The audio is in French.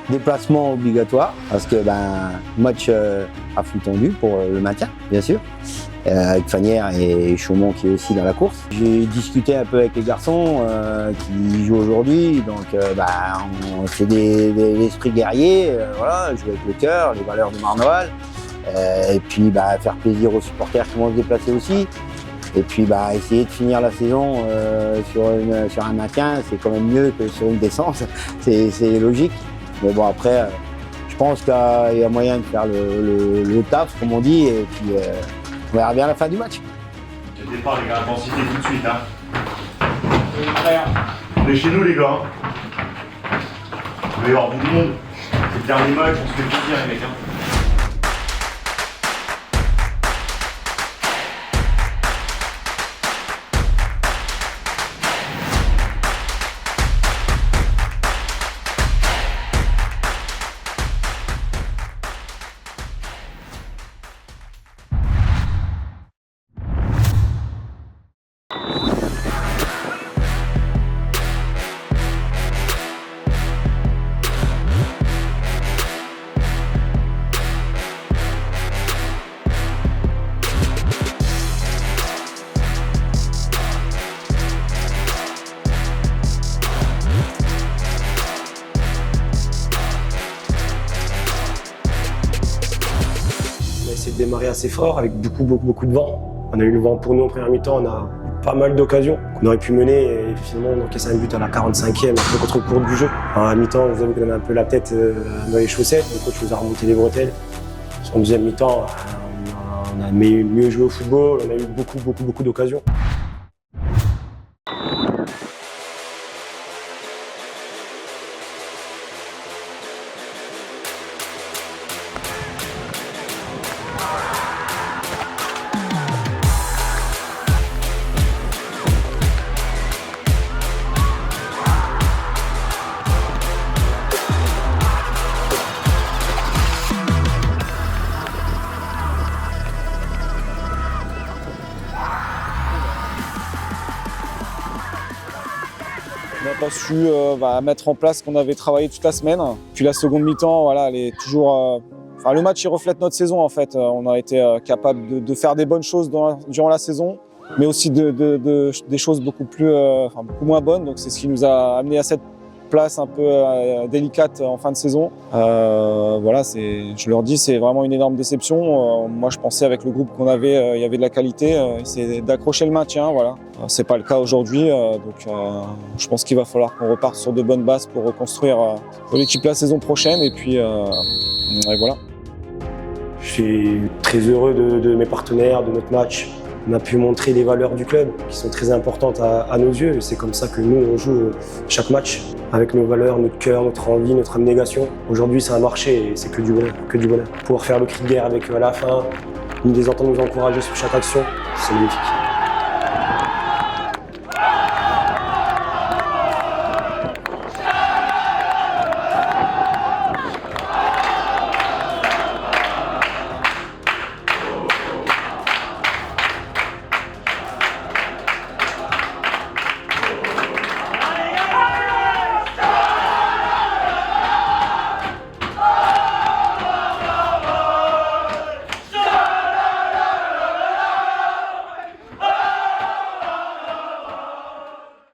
Déplacement obligatoire parce que match à flux tendu pour le maintien, bien sûr. Avec Fanière et Chaumont qui est aussi dans la course. J'ai discuté un peu avec les garçons qui jouent aujourd'hui, donc c'est des esprits guerriers, jouer avec le cœur, les valeurs de Marnoval, et puis faire plaisir aux supporters qui vont se déplacer aussi. Et puis essayer de finir la saison sur un maintien, c'est quand même mieux que sur une descente, c'est logique. Mais bon après, je pense qu'il y a moyen de faire le taf, comme on dit, et puis on verra bien à la fin du match. Le départ les gars, intensité tout de suite. On est chez nous les gars. Il va y avoir beaucoup de monde. C'est le dernier match, on se fait plaisir les mecs. De démarrer assez fort avec beaucoup de vent. On a eu le vent pour nous en première mi-temps, on a eu pas mal d'occasions qu'on aurait pu mener et finalement on a encaissé un but à la 45e, un peu contre le cours du jeu. À la mi-temps, vous avez qu'on avait un peu la tête dans les chaussettes, le coach nous a remonté les bretelles. En deuxième mi-temps, on a mieux joué au football, on a eu beaucoup d'occasions. On n'a pas su mettre en place ce qu'on avait travaillé toute la semaine. Puis la seconde mi-temps, elle est toujours. Le match il reflète notre saison en fait. On a été capable de faire des bonnes choses durant la saison, mais aussi des choses beaucoup moins bonnes. Donc c'est ce qui nous a amené à cette place un peu délicate en fin de saison. Je leur dis, c'est vraiment une énorme déception. Moi, je pensais avec le groupe qu'on avait, il y avait de la qualité, c'est d'accrocher le maintien. C'est pas le cas aujourd'hui, donc je pense qu'il va falloir qu'on reparte sur de bonnes bases pour reconstruire pour l'équipe la saison prochaine. Et puis voilà. Je suis très heureux de mes partenaires, de notre match. On a pu montrer les valeurs du club qui sont très importantes à nos yeux. C'est comme ça que nous, on joue chaque match avec nos valeurs, notre cœur, notre envie, notre abnégation. Aujourd'hui, ça a marché et c'est que du bonheur. Pouvoir faire le cri de guerre avec eux à la fin, les entendre nous encourager sur chaque action, c'est magnifique.